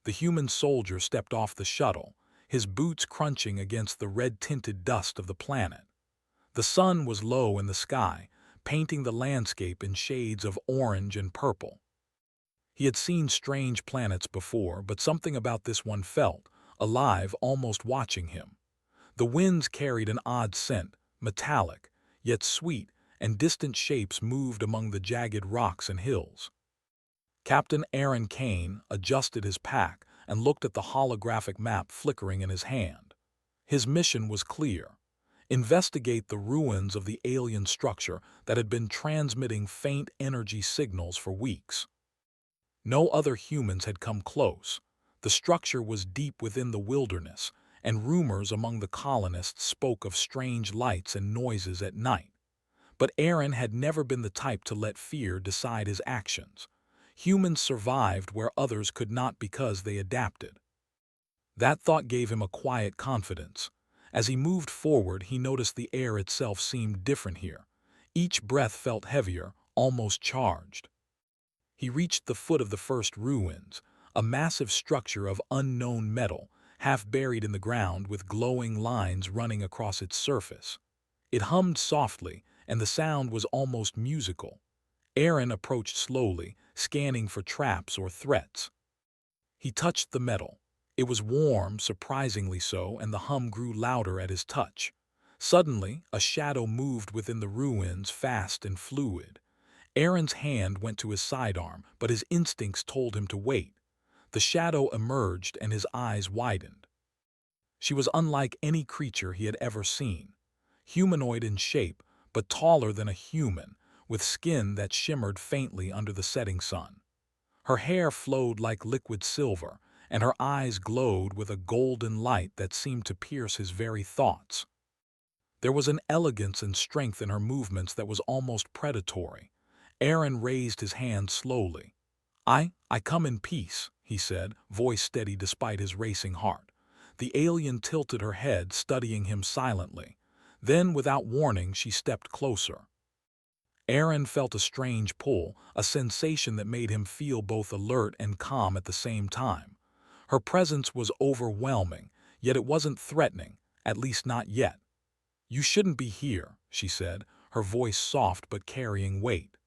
The human soldier stepped off the shuttle, his boots crunching against the red-tinted dust of the planet. The sun was low in the sky, painting the landscape in shades of orange and purple. He had seen strange planets before, but something about this one felt alive, almost watching him. The winds carried an odd scent, metallic, yet sweet, and distant shapes moved among the jagged rocks and hills. Captain Aaron Kane adjusted his pack and looked at the holographic map flickering in his hand. His mission was clear: investigate the ruins of the alien structure that had been transmitting faint energy signals for weeks. No other humans had come close. The structure was deep within the wilderness, and rumors among the colonists spoke of strange lights and noises at night. But Aaron had never been the type to let fear decide his actions. Humans survived where others could not because they adapted. That thought gave him a quiet confidence. As he moved forward, he noticed the air itself seemed different here. Each breath felt heavier, almost charged. He reached the foot of the first ruins, a massive structure of unknown metal, half buried in the ground with glowing lines running across its surface. It hummed softly, and the sound was almost musical. Aaron approached slowly, scanning for traps or threats. He touched the metal. It was warm, surprisingly so, and the hum grew louder at his touch. Suddenly, a shadow moved within the ruins, fast and fluid. Aaron's hand went to his sidearm, but his instincts told him to wait. The shadow emerged and his eyes widened. She was unlike any creature he had ever seen. Humanoid in shape, but taller than a human, with skin that shimmered faintly under the setting sun. Her hair flowed like liquid silver, and her eyes glowed with a golden light that seemed to pierce his very thoughts. There was an elegance and strength in her movements that was almost predatory. Aaron raised his hand slowly. I come in peace," he said, voice steady despite his racing heart. The alien tilted her head, studying him silently. Then, without warning, she stepped closer. Aaron felt a strange pull, a sensation that made him feel both alert and calm at the same time. Her presence was overwhelming, yet it wasn't threatening, at least not yet. "You shouldn't be here," she said, her voice soft but carrying weight.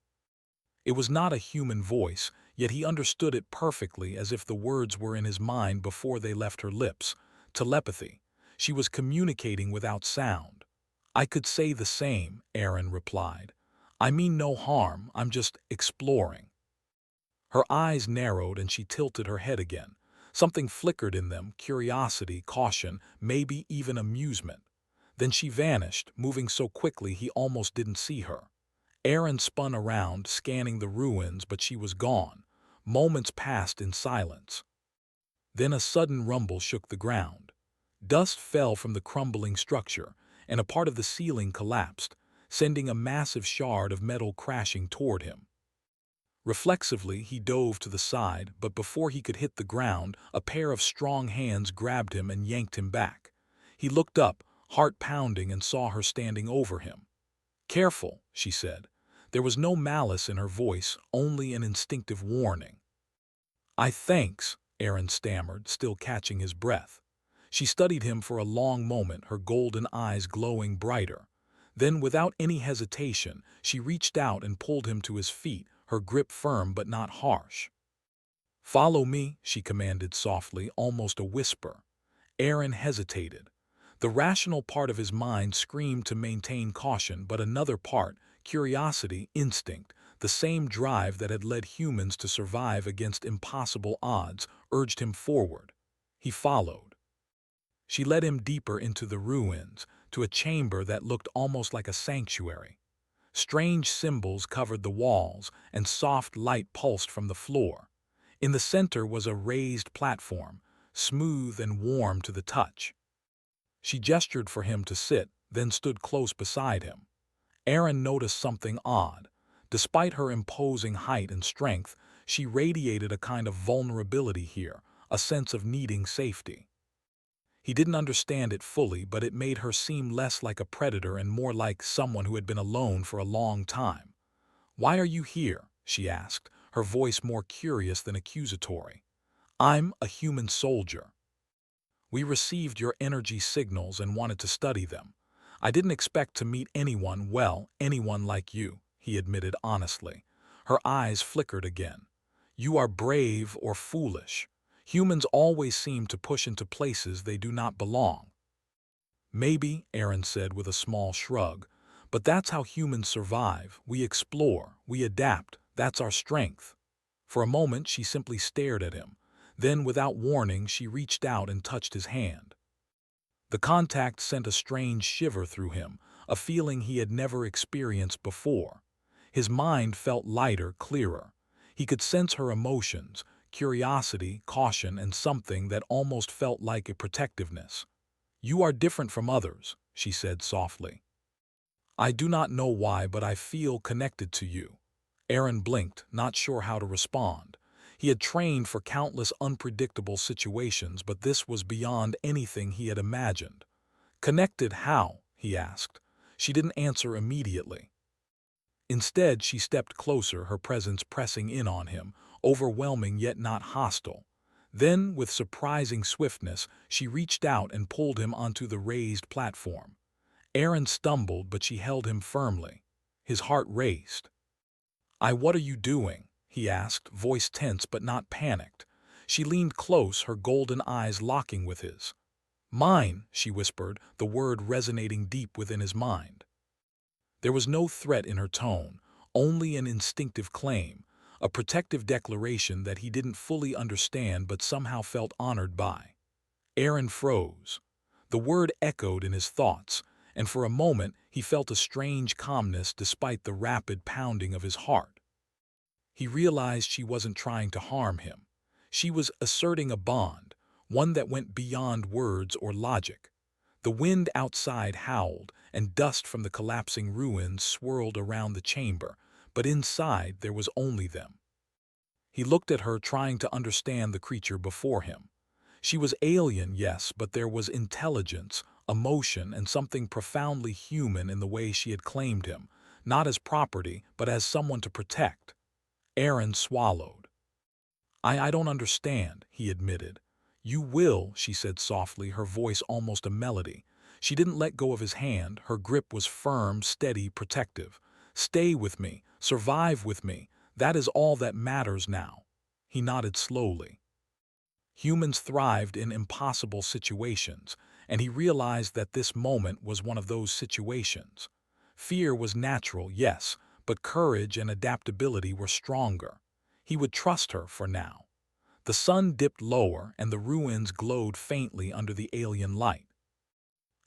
It was not a human voice, yet he understood it perfectly, as if the words were in his mind before they left her lips. Telepathy. She was communicating without sound. "I could say the same," Aaron replied. "I mean no harm, I'm just exploring." Her eyes narrowed and she tilted her head again. Something flickered in them, curiosity, caution, maybe even amusement. Then she vanished, moving so quickly he almost didn't see her. Aaron spun around, scanning the ruins, but she was gone. Moments passed in silence. Then a sudden rumble shook the ground. Dust fell from the crumbling structure, and a part of the ceiling collapsed, sending a massive shard of metal crashing toward him. Reflexively, he dove to the side, but before he could hit the ground, a pair of strong hands grabbed him and yanked him back. He looked up, heart pounding, and saw her standing over him. "Careful," she said. There was no malice in her voice, only an instinctive warning. Thanks," Aaron stammered, still catching his breath. She studied him for a long moment, her golden eyes glowing brighter. Then, without any hesitation, she reached out and pulled him to his feet, her grip firm but not harsh. "Follow me," she commanded softly, almost a whisper. Aaron hesitated. The rational part of his mind screamed to maintain caution, but another part, curiosity, instinct, the same drive that had led humans to survive against impossible odds, urged him forward. He followed. She led him deeper into the ruins, to a chamber that looked almost like a sanctuary. Strange symbols covered the walls, and soft light pulsed from the floor. In the center was a raised platform, smooth and warm to the touch. She gestured for him to sit, then stood close beside him. Aaron noticed something odd. Despite her imposing height and strength, she radiated a kind of vulnerability here, a sense of needing safety. He didn't understand it fully, but it made her seem less like a predator and more like someone who had been alone for a long time. "Why are you here?" she asked, her voice more curious than accusatory. I'm a human soldier. We received your energy signals and wanted to study them. I didn't expect to meet anyone, well, anyone like you, he admitted honestly. Her eyes flickered again. You are brave or foolish. Humans always seem to push into places they do not belong. Maybe, Aaron said with a small shrug, but that's how humans survive. We explore, we adapt, that's our strength. For a moment she simply stared at him. Then, without warning, she reached out and touched his hand. The contact sent a strange shiver through him, a feeling he had never experienced before. His mind felt lighter, clearer. He could sense her emotions, curiosity, caution, and something that almost felt like a protectiveness. You are different from others, she said softly. I do not know why, but I feel connected to you. Aaron blinked, not sure how to respond. He had trained for countless unpredictable situations, but this was beyond anything he had imagined. Connected how? He asked. She didn't answer immediately. Instead, she stepped closer, her presence pressing in on him, overwhelming yet not hostile. Then, with surprising swiftness, she reached out and pulled him onto the raised platform. Aaron stumbled, but she held him firmly. His heart raced. What are you doing? He asked, voice tense but not panicked. She leaned close, her golden eyes locking with his. Mine, she whispered, the word resonating deep within his mind. There was no threat in her tone, only an instinctive claim, a protective declaration that he didn't fully understand but somehow felt honored by. Aaron froze. The word echoed in his thoughts, and for a moment he felt a strange calmness despite the rapid pounding of his heart. He realized she wasn't trying to harm him. She was asserting a bond, one that went beyond words or logic. The wind outside howled, and dust from the collapsing ruins swirled around the chamber, but inside there was only them. He looked at her, trying to understand the creature before him. She was alien, yes, but there was intelligence, emotion, and something profoundly human in the way she had claimed him, not as property, but as someone to protect. Aaron swallowed. I don't understand, he admitted. You will, she said softly, her voice almost a melody. She didn't let go of his hand, her grip was firm, steady, protective. Stay with me, survive with me, that is all that matters now. He nodded slowly. Humans thrived in impossible situations, and he realized that this moment was one of those situations. Fear was natural, yes, but courage and adaptability were stronger. He would trust her for now. The sun dipped lower, and the ruins glowed faintly under the alien light.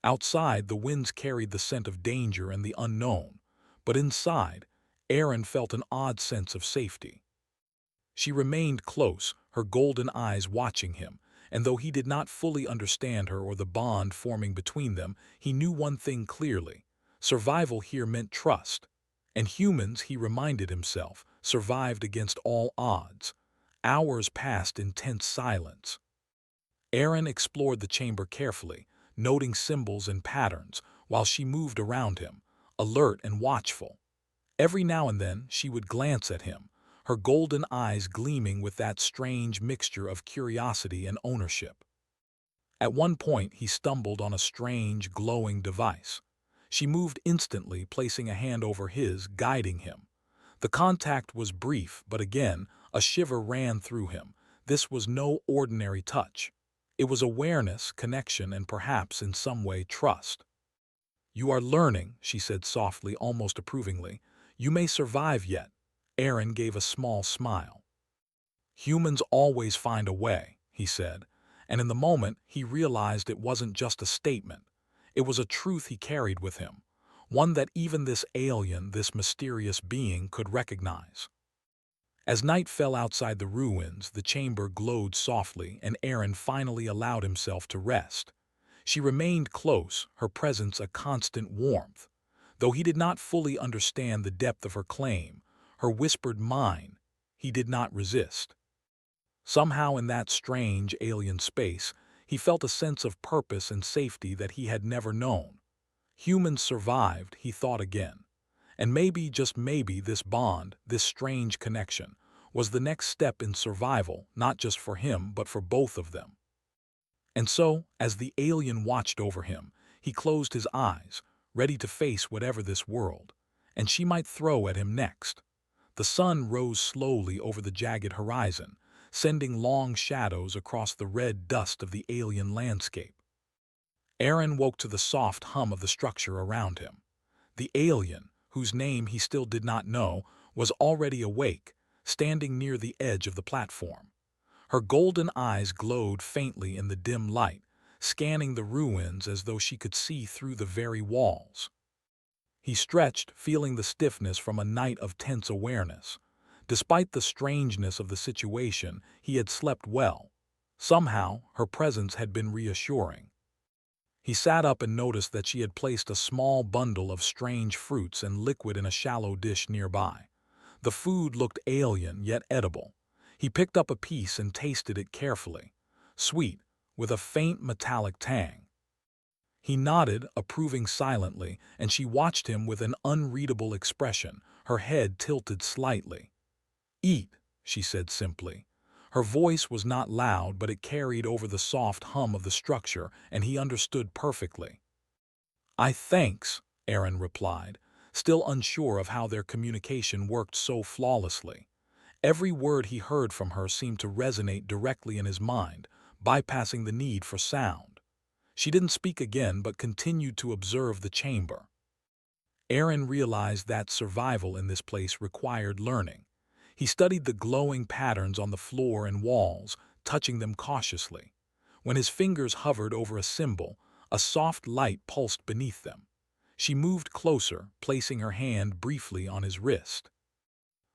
Outside, the winds carried the scent of danger and the unknown, but inside, Aaron felt an odd sense of safety. She remained close, her golden eyes watching him, and though he did not fully understand her or the bond forming between them, he knew one thing clearly. Survival here meant trust. And humans, he reminded himself, survived against all odds. Hours passed in tense silence. Aaron explored the chamber carefully, noting symbols and patterns, while she moved around him, alert and watchful. Every now and then she would glance at him, her golden eyes gleaming with that strange mixture of curiosity and ownership. At one point he stumbled on a strange, glowing device. She moved instantly, placing a hand over his, guiding him. The contact was brief, but again, a shiver ran through him. This was no ordinary touch. It was awareness, connection, and perhaps, in some way, trust. You are learning, she said softly, almost approvingly. You may survive yet. Aaron gave a small smile. Humans always find a way, he said, and in the moment he realized it wasn't just a statement. It was a truth he carried with him, one that even this alien, this mysterious being, could recognize. As night fell outside the ruins, the chamber glowed softly, and Aaron finally allowed himself to rest. She remained close, her presence a constant warmth. Though he did not fully understand the depth of her claim, her whispered mine, he did not resist. Somehow in that strange, alien space, he felt a sense of purpose and safety that he had never known. Humans survived, he thought again. And maybe, just maybe, this bond, this strange connection, was the next step in survival, not just for him, but for both of them. And so, as the alien watched over him, he closed his eyes, ready to face whatever this world, and she might throw at him next. The sun rose slowly over the jagged horizon, sending long shadows across the red dust of the alien landscape. Aaron woke to the soft hum of the structure around him. The alien, whose name he still did not know, was already awake, standing near the edge of the platform. Her golden eyes glowed faintly in the dim light, scanning the ruins as though she could see through the very walls. He stretched, feeling the stiffness from a night of tense awareness. Despite the strangeness of the situation, he had slept well. Somehow, her presence had been reassuring. He sat up and noticed that she had placed a small bundle of strange fruits and liquid in a shallow dish nearby. The food looked alien yet edible. He picked up a piece and tasted it carefully. Sweet, with a faint metallic tang. He nodded, approving silently, and she watched him with an unreadable expression, her head tilted slightly. "Eat," she said simply. Her voice was not loud, but it carried over the soft hum of the structure, and he understood perfectly. Thanks," Aaron replied, still unsure of how their communication worked so flawlessly. Every word he heard from her seemed to resonate directly in his mind, bypassing the need for sound. She didn't speak again but continued to observe the chamber. Aaron realized that survival in this place required learning. He studied the glowing patterns on the floor and walls, touching them cautiously. When his fingers hovered over a symbol, a soft light pulsed beneath them. She moved closer, placing her hand briefly on his wrist.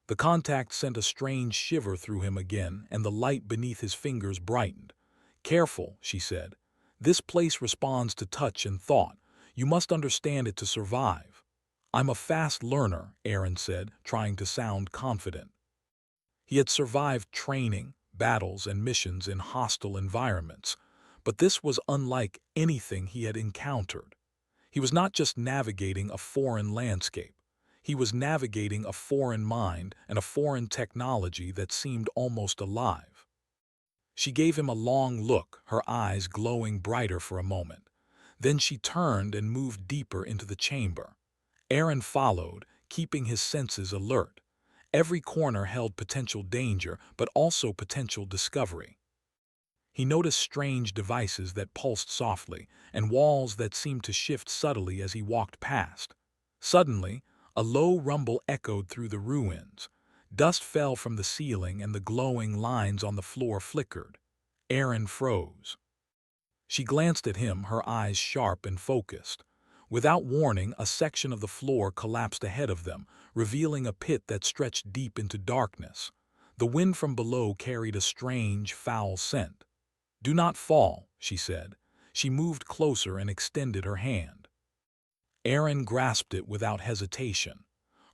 The contact sent a strange shiver through him again, and the light beneath his fingers brightened. "Careful," she said. "This place responds to touch and thought. You must understand it to survive." "I'm a fast learner," Aaron said, trying to sound confident. He had survived training, battles, and missions in hostile environments, but this was unlike anything he had encountered. He was not just navigating a foreign landscape. He was navigating a foreign mind and a foreign technology that seemed almost alive. She gave him a long look, her eyes glowing brighter for a moment. Then she turned and moved deeper into the chamber. Aaron followed, keeping his senses alert. Every corner held potential danger, but also potential discovery. He noticed strange devices that pulsed softly, and walls that seemed to shift subtly as he walked past. Suddenly, a low rumble echoed through the ruins. Dust fell from the ceiling and the glowing lines on the floor flickered. Aaron froze. She glanced at him, her eyes sharp and focused. Without warning, a section of the floor collapsed ahead of them, revealing a pit that stretched deep into darkness. The wind from below carried a strange, foul scent. "Do not fall," she said. She moved closer and extended her hand. Aaron grasped it without hesitation.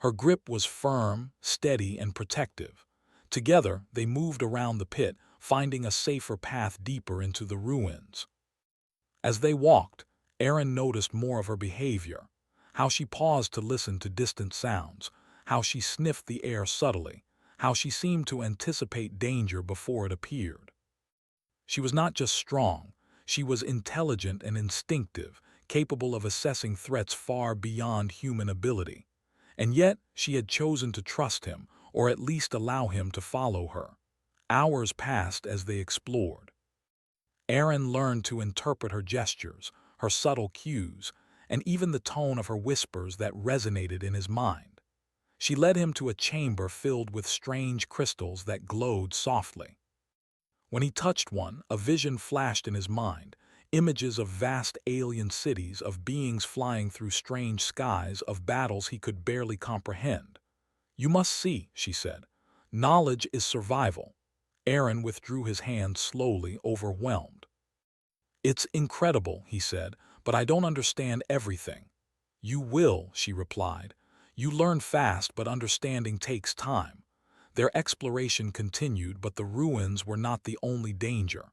Her grip was firm, steady, and protective. Together, they moved around the pit, finding a safer path deeper into the ruins. As they walked, Aaron noticed more of her behavior, how she paused to listen to distant sounds, how she sniffed the air subtly, how she seemed to anticipate danger before it appeared. She was not just strong, she was intelligent and instinctive, capable of assessing threats far beyond human ability. And yet, she had chosen to trust him, or at least allow him to follow her. Hours passed as they explored. Aaron learned to interpret her gestures, her subtle cues, and even the tone of her whispers that resonated in his mind. She led him to a chamber filled with strange crystals that glowed softly. When he touched one, a vision flashed in his mind, images of vast alien cities, of beings flying through strange skies, of battles he could barely comprehend. "You must see," she said. "Knowledge is survival." Aaron withdrew his hand slowly, overwhelmed. "It's incredible," he said, "but I don't understand everything." "You will," she replied. "You learn fast, but understanding takes time." Their exploration continued, but the ruins were not the only danger.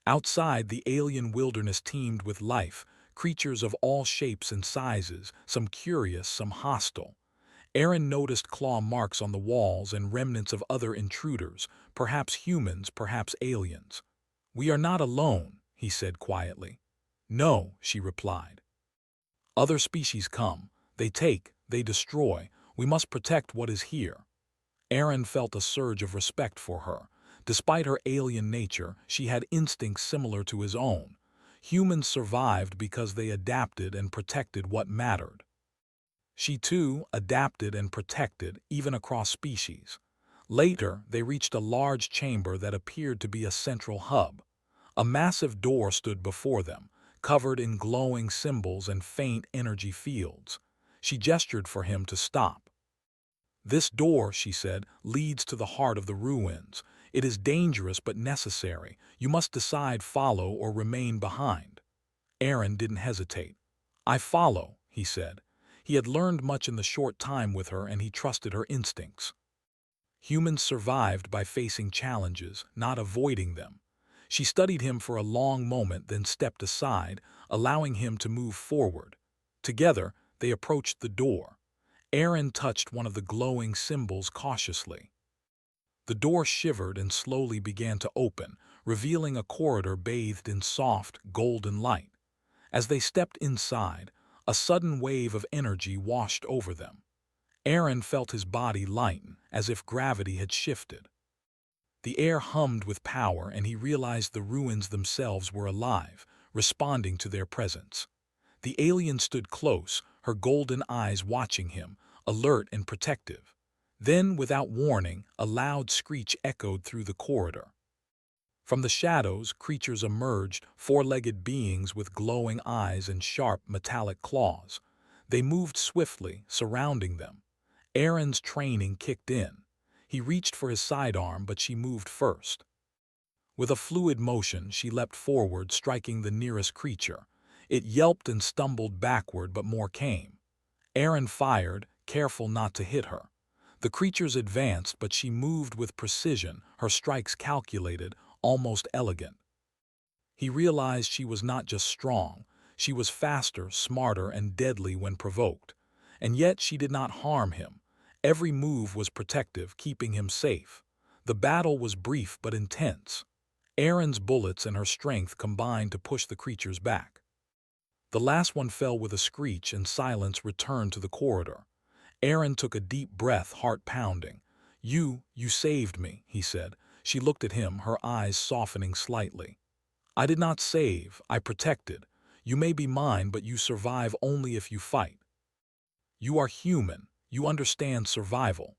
Outside, the alien wilderness teemed with life, creatures of all shapes and sizes, some curious, some hostile. Aaron noticed claw marks on the walls and remnants of other intruders, perhaps humans, perhaps aliens. "We are not alone," he said quietly. "No," she replied. "Other species come. They take, they destroy. We must protect what is here." Aaron felt a surge of respect for her. Despite her alien nature, she had instincts similar to his own. Humans survived because they adapted and protected what mattered. She too adapted and protected, even across species. Later, they reached a large chamber that appeared to be a central hub. A massive door stood before them, covered in glowing symbols and faint energy fields. She gestured for him to stop. "This door," she said, "leads to the heart of the ruins. It is dangerous but necessary. You must decide follow or remain behind." Aaron didn't hesitate. "I follow," he said. He had learned much in the short time with her and he trusted her instincts. Humans survived by facing challenges, not avoiding them. She studied him for a long moment, then stepped aside, allowing him to move forward. Together, they approached the door. Aaron touched one of the glowing symbols cautiously. The door shivered and slowly began to open, revealing a corridor bathed in soft, golden light. As they stepped inside, a sudden wave of energy washed over them. Aaron felt his body lighten, as if gravity had shifted. The air hummed with power, and he realized the ruins themselves were alive, responding to their presence. The alien stood close, her golden eyes watching him, alert and protective. Then, without warning, a loud screech echoed through the corridor. From the shadows, creatures emerged, four-legged beings with glowing eyes and sharp, metallic claws. They moved swiftly, surrounding them. Aaron's training kicked in. He reached for his sidearm, but she moved first. With a fluid motion, she leapt forward, striking the nearest creature. It yelped and stumbled backward, but more came. Aaron fired, careful not to hit her. The creatures advanced, but she moved with precision, her strikes calculated, almost elegant. He realized she was not just strong, she was faster, smarter, and deadly when provoked. And yet she did not harm him. Every move was protective, keeping him safe. The battle was brief but intense. Aaron's bullets and her strength combined to push the creatures back. The last one fell with a screech, and silence returned to the corridor. Aaron took a deep breath, heart pounding. You saved me," he said. She looked at him, her eyes softening slightly. "I did not save, I protected. You may be mine, but you survive only if you fight. You are human, you understand survival."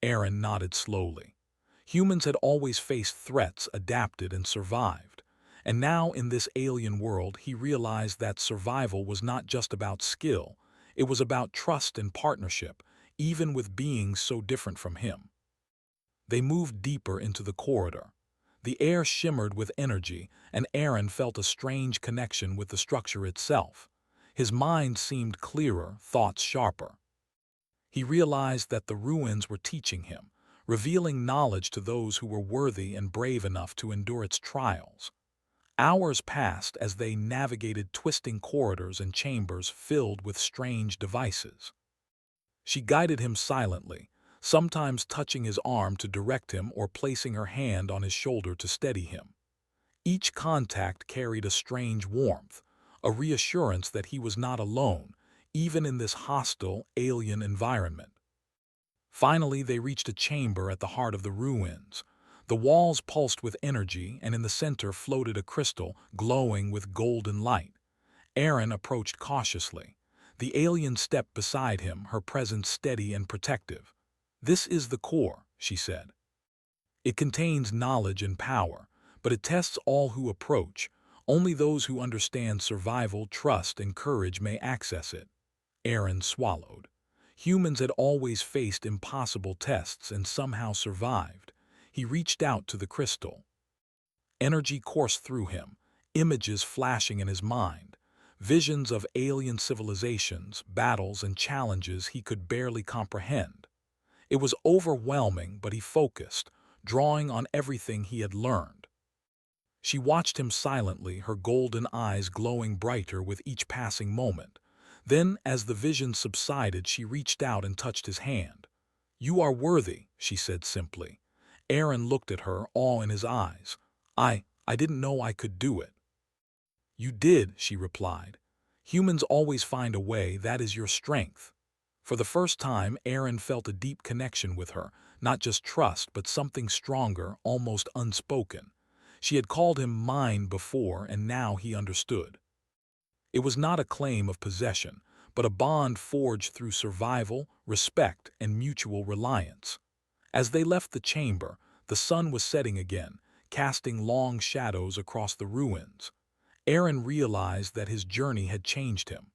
Aaron nodded slowly. Humans had always faced threats, adapted, and survived. And now, in this alien world, he realized that survival was not just about skill, it was about trust and partnership, even with beings so different from him. They moved deeper into the corridor. The air shimmered with energy, and Aaron felt a strange connection with the structure itself. His mind seemed clearer, thoughts sharper. He realized that the ruins were teaching him, revealing knowledge to those who were worthy and brave enough to endure its trials. Hours passed as they navigated twisting corridors and chambers filled with strange devices. She guided him silently, sometimes touching his arm to direct him or placing her hand on his shoulder to steady him. Each contact carried a strange warmth, a reassurance that he was not alone, even in this hostile, alien environment. Finally, they reached a chamber at the heart of the ruins. The walls pulsed with energy, and in the center floated a crystal, glowing with golden light. Aaron approached cautiously. The alien stepped beside him, her presence steady and protective. "This is the core," she said. "It contains knowledge and power, but it tests all who approach. Only those who understand survival, trust, and courage may access it." Aaron swallowed. Humans had always faced impossible tests and somehow survived. He reached out to the crystal. Energy coursed through him, images flashing in his mind. Visions of alien civilizations, battles, and challenges he could barely comprehend. It was overwhelming, but he focused, drawing on everything he had learned. She watched him silently, her golden eyes glowing brighter with each passing moment. Then, as the vision subsided, she reached out and touched his hand. "You are worthy," she said simply. Aaron looked at her, awe in his eyes. I didn't know I could do it." "You did," she replied. "Humans always find a way, that is your strength." For the first time, Aaron felt a deep connection with her, not just trust, but something stronger, almost unspoken. She had called him mine before, and now he understood. It was not a claim of possession, but a bond forged through survival, respect, and mutual reliance. As they left the chamber, the sun was setting again, casting long shadows across the ruins. Aaron realized that his journey had changed him.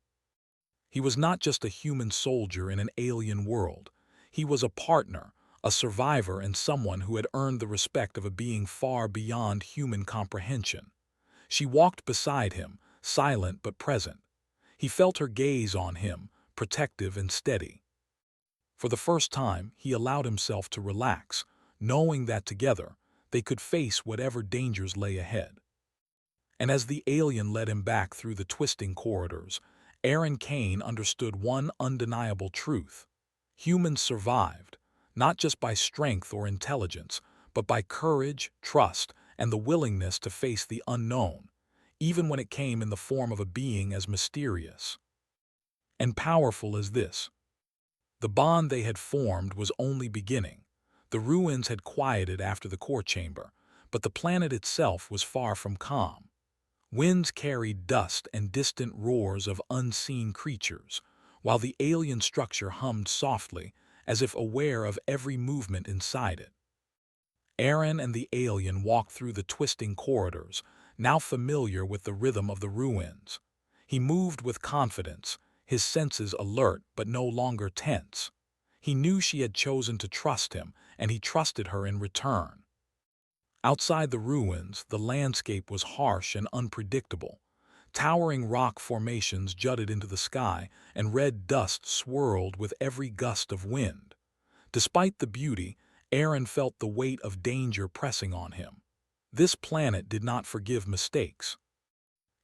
He was not just a human soldier in an alien world. He was a partner, a survivor, and someone who had earned the respect of a being far beyond human comprehension. She walked beside him, silent but present. He felt her gaze on him, protective and steady. For the first time, he allowed himself to relax, knowing that together, they could face whatever dangers lay ahead. And as the alien led him back through the twisting corridors, Aaron Kane understood one undeniable truth. Humans survived, not just by strength or intelligence, but by courage, trust, and the willingness to face the unknown, even when it came in the form of a being as mysterious and powerful as this. The bond they had formed was only beginning. The ruins had quieted after the core chamber, but the planet itself was far from calm. Winds carried dust and distant roars of unseen creatures, while the alien structure hummed softly, as if aware of every movement inside it. Aaron and the alien walked through the twisting corridors, now familiar with the rhythm of the ruins. He moved with confidence, his senses alert but no longer tense. He knew she had chosen to trust him, and he trusted her in return. Outside the ruins, the landscape was harsh and unpredictable. Towering rock formations jutted into the sky, and red dust swirled with every gust of wind. Despite the beauty, Aaron felt the weight of danger pressing on him. This planet did not forgive mistakes.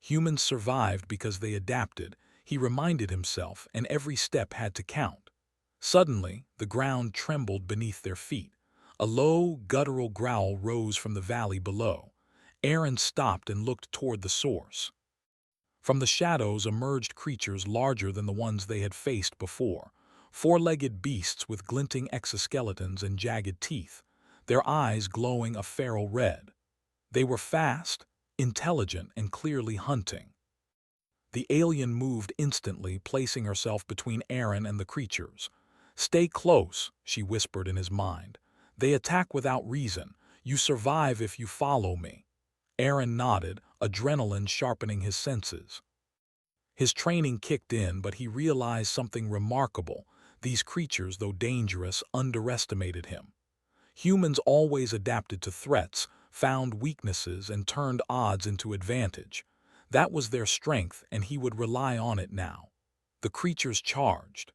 Humans survived because they adapted, he reminded himself, and every step had to count. Suddenly, the ground trembled beneath their feet. A low, guttural growl rose from the valley below. Aaron stopped and looked toward the source. From the shadows emerged creatures larger than the ones they had faced before, four-legged beasts with glinting exoskeletons and jagged teeth, their eyes glowing a feral red. They were fast, intelligent, and clearly hunting. The alien moved instantly, placing herself between Aaron and the creatures. "Stay close," she whispered in his mind. "They attack without reason. You survive if you follow me." Aaron nodded, adrenaline sharpening his senses. His training kicked in, but he realized something remarkable. These creatures, though dangerous, underestimated him. Humans always adapted to threats, found weaknesses, and turned odds into advantage. That was their strength, and he would rely on it now. The creatures charged.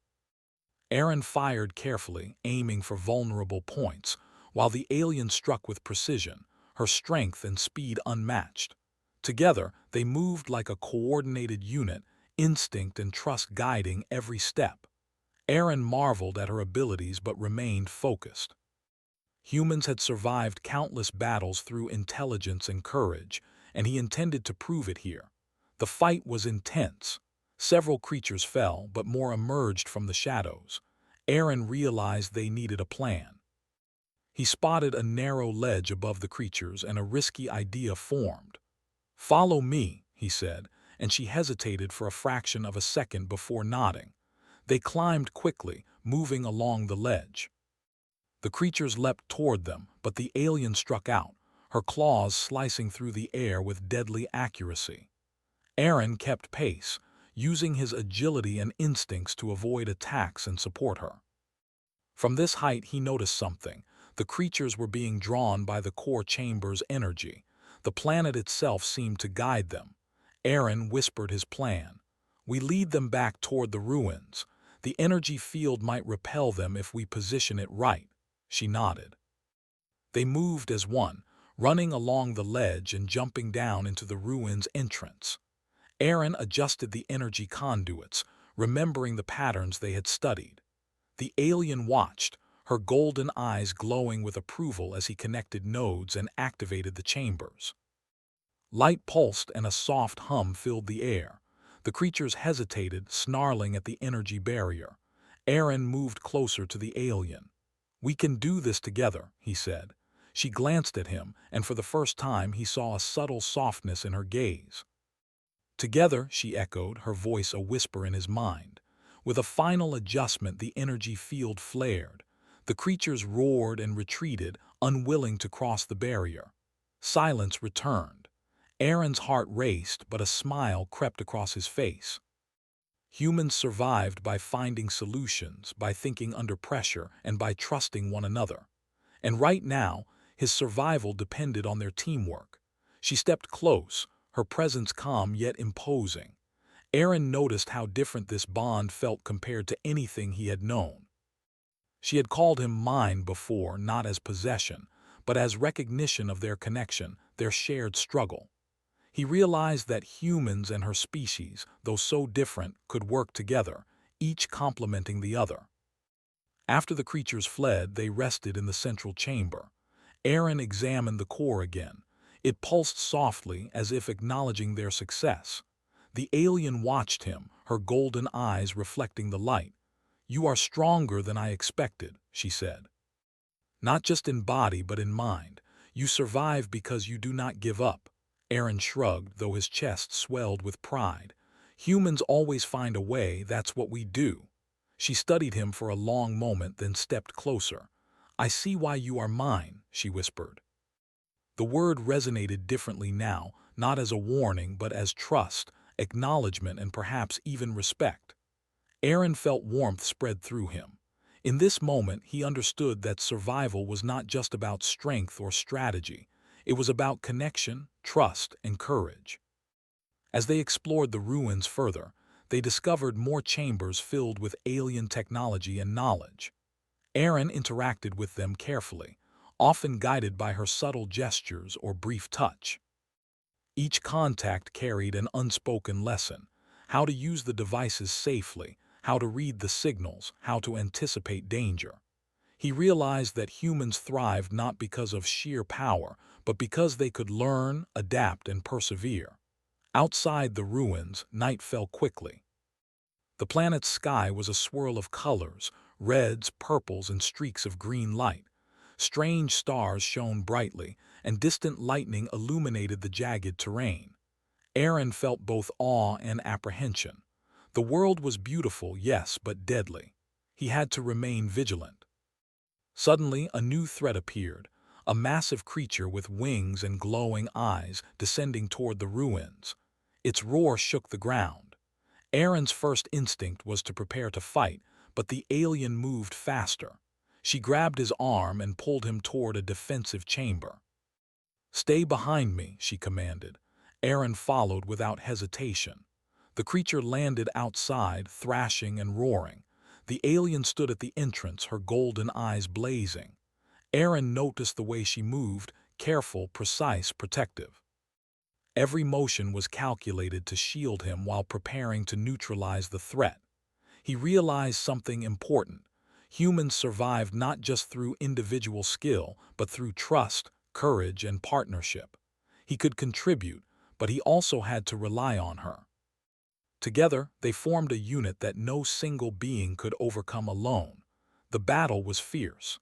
Aaron fired carefully, aiming for vulnerable points, while the alien struck with precision, her strength and speed unmatched. Together, they moved like a coordinated unit, instinct and trust guiding every step. Aaron marveled at her abilities but remained focused. Humans had survived countless battles through intelligence and courage, and he intended to prove it here. The fight was intense. Several creatures fell, but more emerged from the shadows. Aaron realized they needed a plan. He spotted a narrow ledge above the creatures, and a risky idea formed. "Follow me," he said, and she hesitated for a fraction of a second before nodding. They climbed quickly, moving along the ledge. The creatures leapt toward them, but the alien struck out, her claws slicing through the air with deadly accuracy. Aaron kept pace, using his agility and instincts to avoid attacks and support her. From this height he noticed something. The creatures were being drawn by the core chamber's energy. The planet itself seemed to guide them. Aaron whispered his plan. "We lead them back toward the ruins. The energy field might repel them if we position it right." She nodded. They moved as one, running along the ledge and jumping down into the ruins' entrance. Aaron adjusted the energy conduits, remembering the patterns they had studied. The alien watched, her golden eyes glowing with approval as he connected nodes and activated the chambers. Light pulsed and a soft hum filled the air. The creatures hesitated, snarling at the energy barrier. Aaron moved closer to the alien. "We can do this together," he said. She glanced at him, and for the first time he saw a subtle softness in her gaze. "Together," she echoed, her voice a whisper in his mind. With a final adjustment, the energy field flared. The creatures roared and retreated, unwilling to cross the barrier. Silence returned. Aaron's heart raced, but a smile crept across his face. Humans survived by finding solutions, by thinking under pressure, and by trusting one another. And right now, his survival depended on their teamwork. She stepped close, her presence calm yet imposing. Aaron noticed how different this bond felt compared to anything he had known. She had called him mine before, not as possession, but as recognition of their connection, their shared struggle. He realized that humans and her species, though so different, could work together, each complementing the other. After the creatures fled, they rested in the central chamber. Aaron examined the core again. It pulsed softly, as if acknowledging their success. The alien watched him, her golden eyes reflecting the light. "You are stronger than I expected," she said. "Not just in body, but in mind. You survive because you do not give up." Aaron shrugged, though his chest swelled with pride. "Humans always find a way, that's what we do." She studied him for a long moment, then stepped closer. "I see why you are mine," she whispered. The word resonated differently now, not as a warning, but as trust, acknowledgement, and perhaps even respect. Aaron felt warmth spread through him. In this moment, he understood that survival was not just about strength or strategy. It was about connection, trust, and courage. As they explored the ruins further, they discovered more chambers filled with alien technology and knowledge. Aaron interacted with them carefully, often guided by her subtle gestures or brief touch. Each contact carried an unspoken lesson: how to use the devices safely, how to read the signals, how to anticipate danger. He realized that humans thrived not because of sheer power, but because they could learn, adapt, and persevere. Outside the ruins, night fell quickly. The planet's sky was a swirl of colors, reds, purples, and streaks of green light. Strange stars shone brightly, and distant lightning illuminated the jagged terrain. Aaron felt both awe and apprehension. The world was beautiful, yes, but deadly. He had to remain vigilant. Suddenly, a new threat appeared, a massive creature with wings and glowing eyes descending toward the ruins. Its roar shook the ground. Aaron's first instinct was to prepare to fight, but the alien moved faster. She grabbed his arm and pulled him toward a defensive chamber. "Stay behind me," she commanded. Aaron followed without hesitation. The creature landed outside, thrashing and roaring. The alien stood at the entrance, her golden eyes blazing. Aaron noticed the way she moved, careful, precise, protective. Every motion was calculated to shield him while preparing to neutralize the threat. He realized something important. Humans survived not just through individual skill, but through trust, courage, and partnership. He could contribute, but he also had to rely on her. Together, they formed a unit that no single being could overcome alone. The battle was fierce.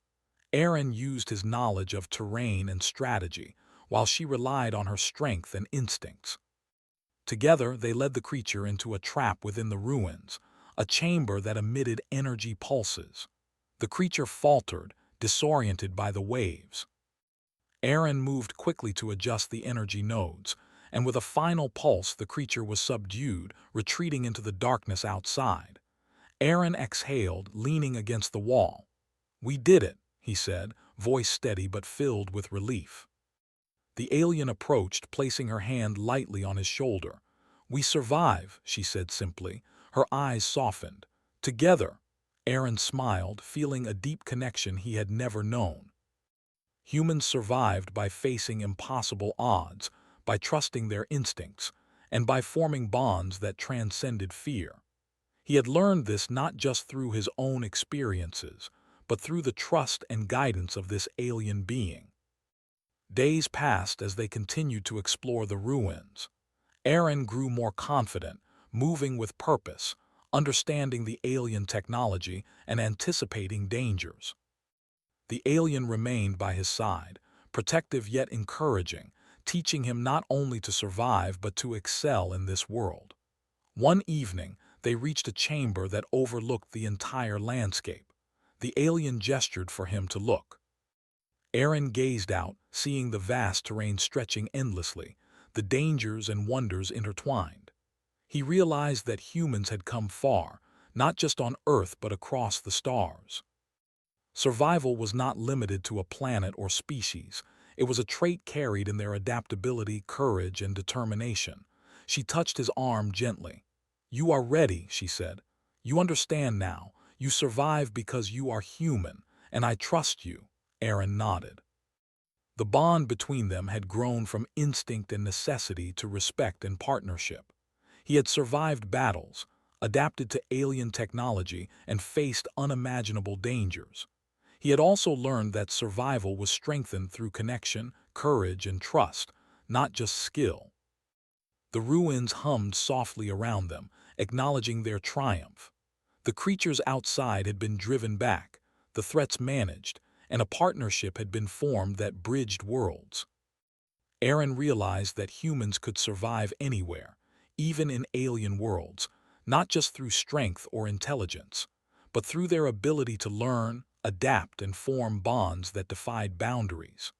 Aaron used his knowledge of terrain and strategy, while she relied on her strength and instincts. Together, they led the creature into a trap within the ruins, a chamber that emitted energy pulses. The creature faltered, disoriented by the waves. Aaron moved quickly to adjust the energy nodes, and with a final pulse the creature was subdued, retreating into the darkness outside. Aaron exhaled, leaning against the wall. "We did it," he said, voice steady but filled with relief. The alien approached, placing her hand lightly on his shoulder. "We survive," she said simply. Her eyes softened. "Together." Aaron smiled, feeling a deep connection he had never known. Humans survived by facing impossible odds, by trusting their instincts, and by forming bonds that transcended fear. He had learned this not just through his own experiences, but through the trust and guidance of this alien being. Days passed as they continued to explore the ruins. Aaron grew more confident, moving with purpose, understanding the alien technology and anticipating dangers. The alien remained by his side, protective yet encouraging, teaching him not only to survive but to excel in this world. One evening, they reached a chamber that overlooked the entire landscape. The alien gestured for him to look. Aaron gazed out, seeing the vast terrain stretching endlessly, the dangers and wonders intertwined. He realized that humans had come far, not just on Earth but across the stars. Survival was not limited to a planet or species. It was a trait carried in their adaptability, courage, and determination. She touched his arm gently. "You are ready," she said. "You understand now. You survive because you are human, and I trust you." Aaron nodded. The bond between them had grown from instinct and necessity to respect and partnership. He had survived battles, adapted to alien technology, and faced unimaginable dangers. He had also learned that survival was strengthened through connection, courage, and trust, not just skill. The ruins hummed softly around them, acknowledging their triumph. The creatures outside had been driven back, the threats managed, and a partnership had been formed that bridged worlds. Aaron realized that humans could survive anywhere, even in alien worlds, not just through strength or intelligence, but through their ability to learn, adapt, and form bonds that defied boundaries.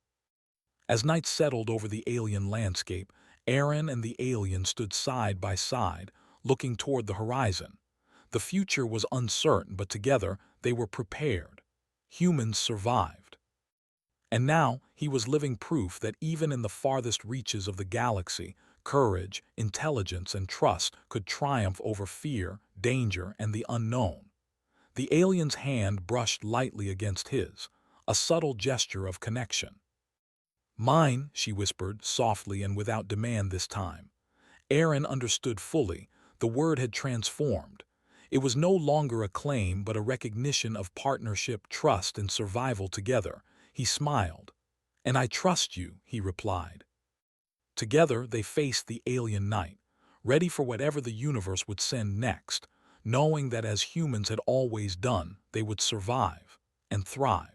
As night settled over the alien landscape, Aaron and the alien stood side by side, looking toward the horizon. The future was uncertain, but together they were prepared. Humans survived. And now he was living proof that even in the farthest reaches of the galaxy, courage, intelligence, and trust could triumph over fear, danger, and the unknown. The alien's hand brushed lightly against his, a subtle gesture of connection. "Mine," she whispered, softly and without demand this time. Aaron understood fully. The word had transformed. It was no longer a claim but a recognition of partnership, trust, and survival together. He smiled. "And I trust you," he replied. Together they faced the alien night, ready for whatever the universe would send next, knowing that as humans had always done, they would survive and thrive.